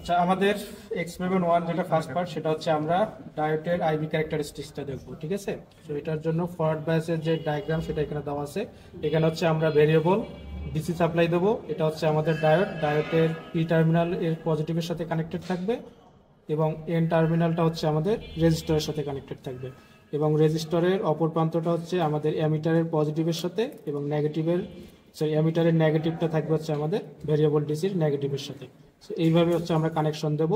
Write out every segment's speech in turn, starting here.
আচ্ছা, আমাদের X7-1 যেটা ফার্স্ট পার্ট সেটা হচ্ছে আমরা ডায়োডের আইভি ক্যারেক্টারিস্টিক্সটা দেখবো, ঠিক আছে। তো এটার জন্য ফরওয়ার্ড বায়াসের যে ডায়াগ্রাম সেটা এখানে দেওয়া আছে। এখানে হচ্ছে আমরা ভেরিয়েবল ডিসি সাপ্লাই দেবো। এটা হচ্ছে আমাদের ডায়োডের পি টার্মিনাল এর পজিটিভের সাথে কানেক্টেড থাকবে এবং এন টার্মিনালটা হচ্ছে আমাদের রেজিস্টরের সাথে কানেক্টেড থাকবে এবং রেজিস্টরের অপর প্রান্তটা হচ্ছে আমাদের অ্যামিটারের পজিটিভের সাথে এবং অ্যামিটারের নেগেটিভটা থাকবে হচ্ছে আমাদের ভেরিয়েবল ডিসির নেগেটিভের সাথে। সো এইভাবে হচ্ছে আমরা কানেকশন দেব।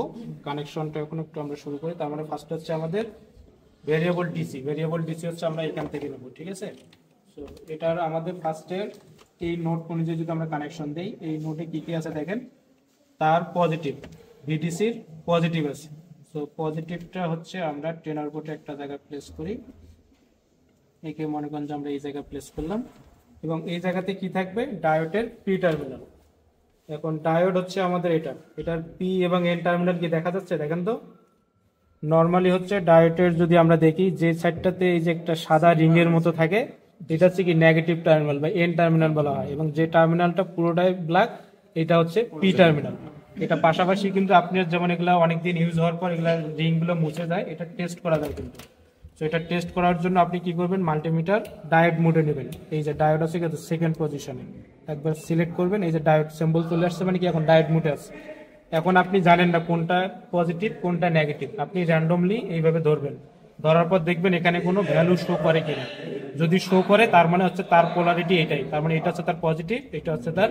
কানেকশনটা এখন একটু আমরা শুরু করি। তার মানে ফার্স্ট হচ্ছে আমাদের ভেরিয়েবল ডিসি হচ্ছে আমরা এখান থেকে নেব, ঠিক আছে। সো এটার আমাদের ফার্স্টের এই নোড অনুযায়ী যদি আমরা কানেকশন দেই, এই নোডে কি কি আছে দেখেন, তার পজিটিভ ভিডিসির পজিটিভ আছে। সো পজিটিভটা হচ্ছে আমরা টেনার বোর্ডে একটা জায়গায় প্লেস করি। একে মনে করেন যে আমরা এই জায়গায় প্লেস করলাম এবং এই জায়গাতে কি থাকবে, ডায়োডের পি টার্মিনাল। এখন ডায়োড হচ্ছে আমাদের এটার পি এবং এন টার্মিনাল কি দেখা যাচ্ছে দেখেন তো। নর্মালি হচ্ছে ডায়োডের যদি আমরা দেখি যে সাইডটাতে এই যে একটা সাদা রিং এর মতো থাকে, এটা হচ্ছে কি নেগেটিভ টার্মিনাল বা এন টার্মিনাল বলা হয়, এবং যে টার্মিনালটা পুরোটাই ব্ল্যাক এটা হচ্ছে পি টার্মিনাল। এটা পাশাপাশি কিন্তু আপনার যেমন এগুলা অনেকদিন ইউজ হওয়ার পর এগুলা রিংগুলো মুছে যায়, এটা টেস্ট করা যায় কিন্তু। তো এটা টেস্ট করার জন্য আপনি কি করবেন, মাল্টিমিটার ডায়োড মোডে নেবেন। এই যে ডায়োড আছে কিন্তু সেকেন্ড পজিশনে একবার সিলেক্ট করবেন। এই যে ডায়োড সিম্বল চলে আসছে, মানে কি এখন ডায়োড মোডে আছে। এখন আপনি জানেন না কোনটা পজিটিভ কোনটা নেগেটিভ, আপনি র্যান্ডমলি এইভাবে ধরবেন। ধরার পর দেখবেন এখানে কোনো ভ্যালু শো করে কিনা। যদি শো করে তার মানে হচ্ছে তার পোলারিটি এটাই, তার মানে এটা হচ্ছে তার পজিটিভ, এটা হচ্ছে তার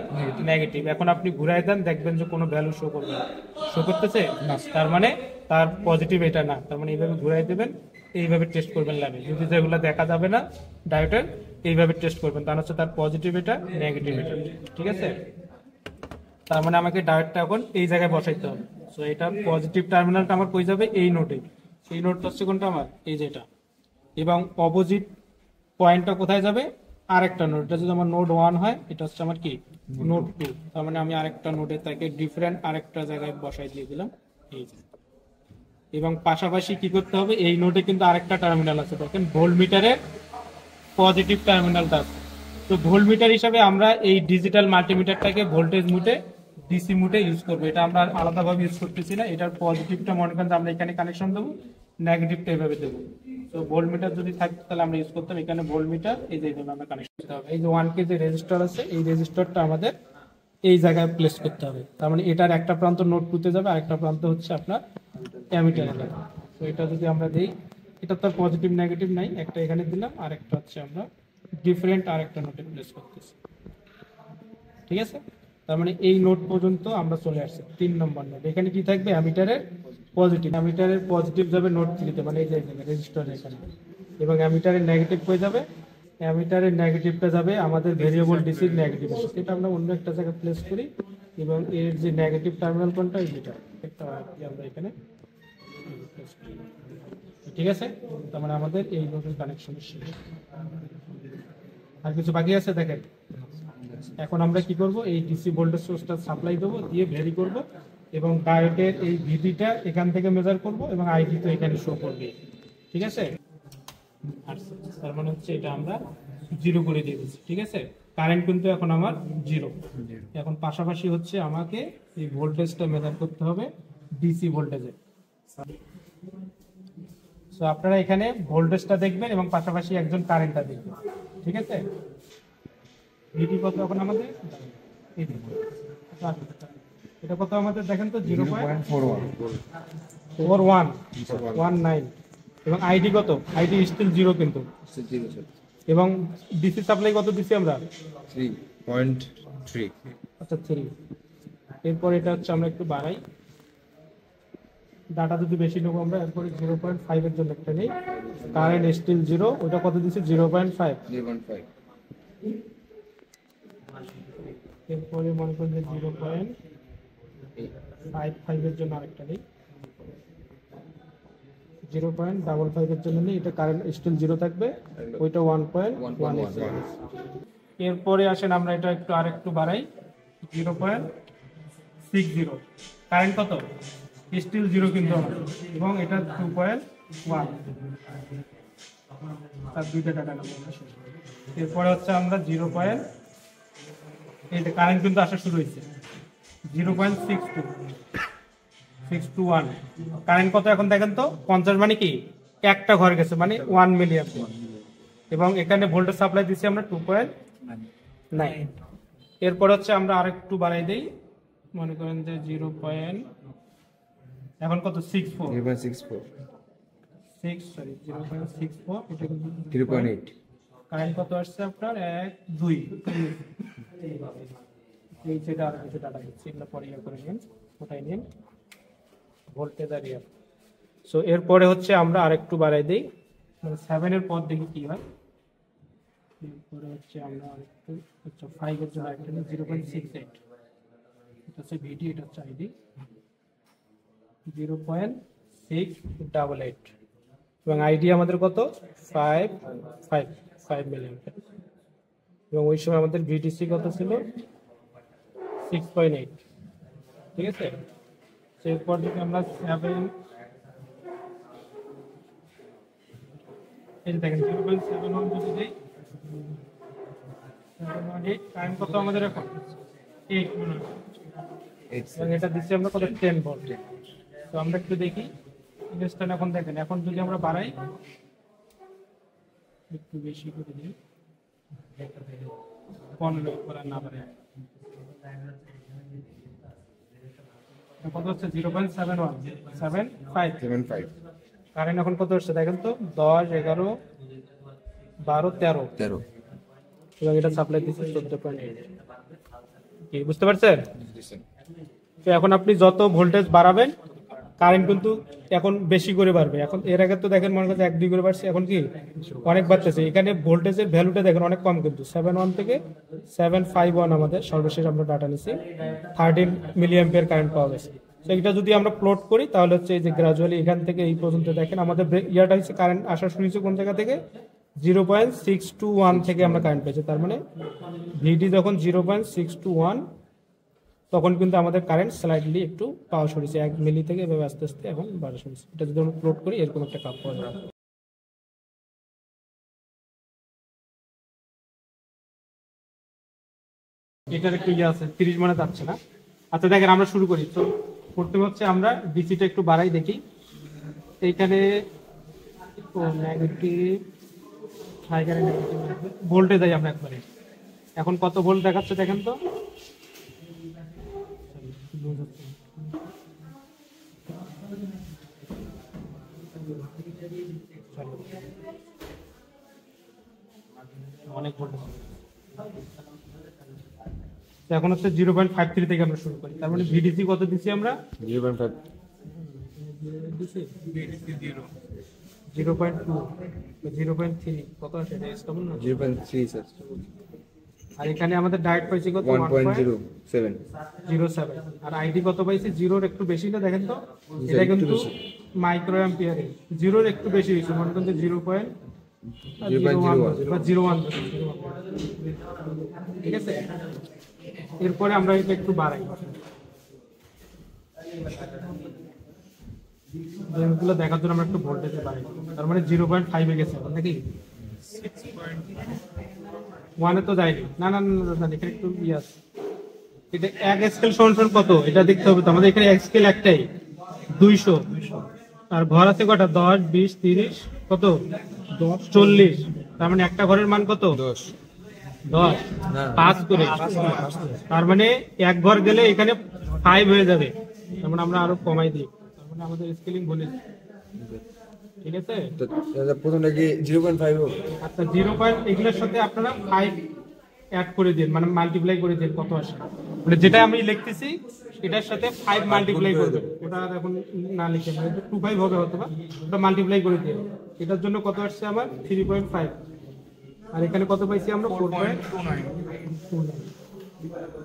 নেগেটিভ। এখন আপনি ঘুরাই দেন, দেখবেন যে কোনো ভ্যালু শো করবে না, শো করতেছে না, তার মানে তার পজিটিভ এটা না। তার মানে এইভাবে ঘুরাই দেবেন, এইভাবে টেস্ট করবেন ল্যাবে। যদি যেগুলো দেখা যাবে না ডায়োডের, এইভাবে টেস্ট করবেন, তার হচ্ছে তার পজিটিভ এটা নেগেটিভ এটা, ঠিক আছে। তার মানে আমাকে ডায়োডটা এখন এই জায়গায় বসাইতে হবে। সো এটা পজিটিভ টার্মিনালটা আমার কই যাবে, এই নোটে। এই নোটটা হচ্ছে কোনটা আমার, এই যেটা। এবং অপোজিট পয়েন্টটা কোথায় যাবে, আরেকটা নোট। এটা যদি আমার নোড 1 হয়, এটা হচ্ছে আমার কি নোড 2। তার মানে আমি আরেকটা নোটে তাকে ডিফারেন্ট আরেকটা জায়গায় বসাই দিয়ে দিলাম, এই যে। এবং পাশাপাশি কি করতে হবে, এই নোটে কিন্তু আরেকটা টার্মিনাল আছে দেখেন, ভোল্টমিটারের পজিটিভ টার্মিনালটা আছে। তো ভোল্টমিটার হিসাবে আমরা এই ডিজিটাল মাল্টিমিটারটাকে ভোল্টেজ মুটে ডিসি মুটে ইউজ করবো। এটা আমরা আলাদাভাবে ইউজ করতেছি না। এটার পজিটিভটা মনে করেন আমরা এখানে কানেকশন দেবো, নেগেটিভটা এভাবে দেবো। তো ভোল্টমিটার যদি থাকতো তাহলে আমরা ইউজ করতাম এখানে ভোল্টমিটার, এই যে এইভাবে আমরা কানেকশন করতে হবে। এই যে 1K যে রেজিস্টার আছে, এই রেজিস্টারটা আমাদের এই জায়গায় প্লেস করতে হবে। তার মানে এটার একটা প্রান্ত নোড 2 তে যাবে, আরেকটা প্রান্ত হচ্ছে আপনার অ্যামিটারে যাবে। তো এটা যদি আমরা দেই, এটা তো পজিটিভ নেগেটিভ নাই, একটা এখানে দিলাম, আরেকটা হচ্ছে আমরা ডিফারেন্ট আরেকটা নোটে প্লেস করতেছি, ঠিক আছে। তার মানে এই নোট পর্যন্ত আমরা চলে আসছি। 3 নম্বর নোট, এখানে কি থাকবে, অ্যামিটারের পজিটিভ যাবে নোট 3 তে, মানে এই যে রেজিস্টার এখানে। এবং অ্যামিটারের নেগেটিভ হয়ে যাবে, অ্যামিটারের নেগেটিভটা যাবে আমাদের ভেরিয়েবল ডিসির নেগেটিভ। এটা আমরা অন্য একটা জায়গায় প্লেস করি এবং এর যে নেগেটিভ টার্মিনাল কোনটা, এটা একটা আমরা এখানে প্লেস করি, ঠিক আছে। তার মানে আমাদের এই নোটের কানেকশন শেষ। আর কিছু বাকি আছে দেখেন। এখন আমরা কি করব, এই ডিসি ভোল্টেজ সোর্সটা সাপ্লাই দেবো, দিয়ে ভেরি করব এবং ডায়োডের এই ভিডিটা এখান থেকে মেজার করব এবং আইডি তো এখানে শো করবে, ঠিক আছে। তার মানে হচ্ছে এটা আমরা 0 করে দিয়ে দিচ্ছি, ঠিক আছে। কারেন্ট কিন্তু এখন আমার 0। এখন পাশাপাশি হচ্ছে আমাকে এই ভোল্টেজটা মেজার করতে হবে ডিসি ভোল্টেজে। তো আপনারা এখানে ভোল্টেজটা দেখবেন এবং পাশাপাশি একজন কারেন্টটা দেখবেন, ঠিক আছে। ভিডি কত এখন আমাদের, এটা কত আমাদের দেখেন তো, 0.4119 এবং আইডি কত, আইডি স্টিল 0 কিন্তু। এবং ডিসি সাপ্লাই কত দিছি আমরা, 3.3। আচ্ছা 3। এরপর এটা হচ্ছে আমরা একটু বাড়াই, ডাটা যদি বেশি নেবো আমরা। এরপরে 0.5 এর জন্য একটা নেই, কারেন্ট স্টিল 0। ওটা কত দিচ্ছি, 0.5। এরপরে মনে করেন যে 0.55 এর জন্য আরেকটা নেই, 0.55 এর জন্য নেই, এটা কারেন্ট স্টিল 0 থাকবে, ওইটা 1.1। এরপরে আসেন আমরা এটা একটু আরেকটু বাড়াই, 0.60। কারেন্ট কত, স্টিল 0 কিন্তু আমার, এবং এটা 2.1। তার দুইটা টাকা নেব। এরপরে হচ্ছে আমরা 0. এইটা কারেন্ট কিন্তু আসা শুরু হয়েছে 0.62। 6 to 1 কারেন্ট কত এখন দেখেন তো 50 মানে কি একটা ঘর গেছে মানে 1 মিলিয়ন এবং এখানে ভোল্টেজ সাপ্লাই দিছি আমরা 2.9 এরপর হচ্ছে আমরা আরেকটু বাড়াই দেই মনে করেন যে 0. এখন কত 64 0.64 6 সরি 0.64 এটা কিন্তু 3.8 কারেন্ট কত আসছে আপনার 1 2 এই যেটা আর কিছু ডাটা দিচ্ছি এগুলো পরে ইয়ে করে নিন ওটাই নিন ভোল্টেজ আর ইয়ে সো এরপরে হচ্ছে আমরা আরেকটু বাড়াই দেই মানে 7 এর পর দেখি কি হয় এরপরে হচ্ছে আমরা আরেকটু আচ্ছা 5 এর জন্য একটা 0.68 এটা হচ্ছে ভিডি এটা হচ্ছে আইডি 0.688 এবং আইডি আমাদের কত 5 মিলিয়ন এবং ওই সময় আমাদের ভিডিসি কত ছিল 6.8 ঠিক আছে এরপর যদি আমরা 7 এই দেখেন 0.71 যদি দেই 7.8 টাইম কত আমাদের এখন 8 মিনিট এবং এটা দিচ্ছি আমরা কত 10 ভোল্ট তো আমরা একটু দেখি ইনস্ট্যান্ট এখন দেখেন এখন যদি আমরা বাড়াই একটু বেশি করে দিই 15 করে না বাড়াই কত হচ্ছে 0.75 কারেন্ট এখন কত হচ্ছে দেখেন তো 10 11 12 13 এবং এটা সাপ্লাই দিচ্ছে 14.8 কি বুঝতে পারছেন তো এখন আপনি যত ভোল্টেজ বাড়াবেন কারেন্ট কিন্তু এখন বেশি করে বাড়বে এখন এর আগে তো দেখেন মনে করছে 1 2 করে বাড়ছে এখন কি অনেক বাড়তেছে এখানে ভোল্টেজের ভ্যালুটা দেখেন অনেক কম কিন্তু 71 থেকে 751 আমাদের সর্বশেষ আমরা ডাটা নিছি 13 মিলি অ্যাম্পিয়ার কারেন্ট পাওয়া গেছে তো এটা যদি আমরা প্লট করি তাহলে হচ্ছে এই যে গ্রাজুয়ালি এখান থেকে এই পর্যন্ত দেখেন আমাদের ইয়াটা হচ্ছে কারেন্ট আসা শুরু হয়েছে কোন জায়গা থেকে 0.621 থেকে আমরা কারেন্ট পেয়েছি তার মানে ভিডি যখন 0.621 তখন কিন্তু আমাদের কারেন্ট স্লাইডলি একটু পাওয়া শুরু হয়েছে 1 মিলি থেকে এভাবে আস্তে আস্তে এখন বাড়া শুরু হয়েছে এটা যদি আমরা প্লট করি এরকম একটা কাপ পাওয়া যাবে এটার একটু ইয়ে আছে 30 মানে যাচ্ছে না আচ্ছা দেখেন আমরা শুরু করি তো প্রথমে হচ্ছে আমরা ডিসিটা একটু বাড়াই দেখি এইখানে নেগেটিভ হাইকারে নেগেটিভ ভোল্টেজ যাই আমরা একবারে এখন কত ভোল্ট দেখাচ্ছে দেখেন তো অনেক ভোল্টেজ এখন হচ্ছে 0.53 থেকে আমরা শুরু করি তার মানে ভিডিসি কত দিছি আমরা 0.5 দিছি ভিডিসি 0.2 0.3 কত আছে এটা কেমন না 0.3 স্যার আর এখানে আমাদের ডাইরেক্ট পাইছি কত 1.07 আর আইডি কত পাইছি 0 এর একটু বেশি না দেখেন তো এটা কিন্তু মাইক্রো অ্যাম্পিয়ারে 0 এর একটু বেশি হইছে মনে করেন 0.01 বা 0.1 ঠিক আছে এরপরে আমরা এটা একটু বাড়াই এগুলো দেখার জন্য আমরা একটু ভোল্টেজ বাড়াই তার মানে 0.5 এ গেছে নাকি 6.1 এ তো যায়নি না না না এখানে একটু ইয়ে আছে এটা এক স্কেল সমান কত এটা দেখতে হবে তো আমাদের এখানে এক স্কেল একটাই 200 আর ঘর আছে কটা 10 20 30 কত 40 তার মানে একটা ঘরের মান কত 10 5 করে তার মানে এক ঘর গেলে এখানে 5 হয়ে যাবে তার মানে আমরা আরো কমাই দিই তার মানে আমাদের স্কেলিং বলে ঠিক আছে তো প্রথমটা কি 0.5 হবে আচ্ছা 0. এগুলোর সাথে আপনারা 5 অ্যাড করে দিন মানে মাল্টিপ্লাই করে দিন কত আসে মানে যেটা আমি লিখতেছি এটার সাথে 5 মাল্টিপ্লাই করে দেব ওটা এখন না লিখে মানে 25 হবে হয়তো বা ওটা মাল্টিপ্লাই করে দিন এটার জন্য কত আসছে আমার 3.5 আর এখানে কত পাইছি আমরা 4.29 ঠিক আছে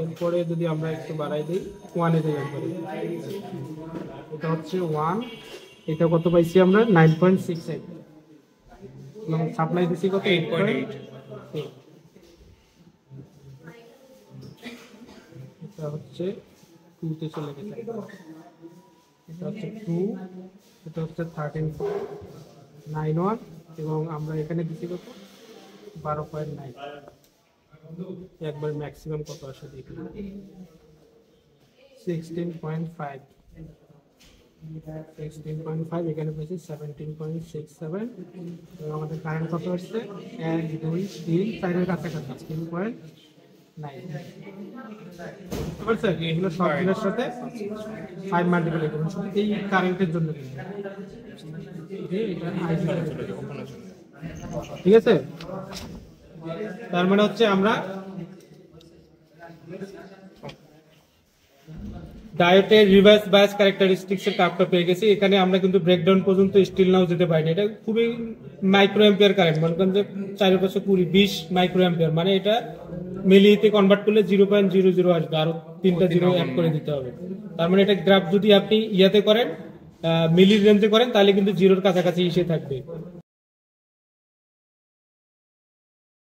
এরপরে যদি আমরা একটু বাড়াই দিই 1 এ যাই একবারে এটা হচ্ছে 1 এটা কত পাইছি আমরা 9.68 এবং সাপ্লাই দিছি কত 8.8 এটা হচ্ছে 2 তে চলে গেছে এটা হচ্ছে 2 এটা হচ্ছে 13.91 এবং আমরা এখানে দিছি কত 12.9 একবার ম্যাক্সিমাম কত আসে দেখি 16.5 16.5 এখানে পেয়েছি 17.67 এবং আমাদের কারেন্ট কত আসছে 1 2 3 4 এর কাছাকাছি 16.9 এবার স্যার এগুলো সবগুলোর সাথে 5 মাল্টিপ্লাই করুন শুধু এই কারেন্টের জন্য এটা আইডি ঠিক আছে তার মানে হচ্ছে আমরা ডায়োটের রিভার্স বায়াস ক্যারেক্টারিস্টিক্স এর কাপটা পেয়ে গেছি এখানে আমরা কিন্তু ব্রেকডাউন পর্যন্ত স্টিল নাও যেতে পারি এটা খুবই মাইক্রো অ্যাম্পিয়ার কারেন্ট মনে করেন যে 4/20 মাইক্রো অ্যাম্পিয়ার মানে এটা মিলিতে কনভার্ট করলে 0.00 আসবে আর তিনটা জিরো অ্যাড করে দিতে হবে তার মানে এটা গ্রাফ যদি আপনি ইয়াতে করেন মিলি রেঞ্জে করেন তাহলে কিন্তু জিরোর কাছাকাছি এসে থাকবে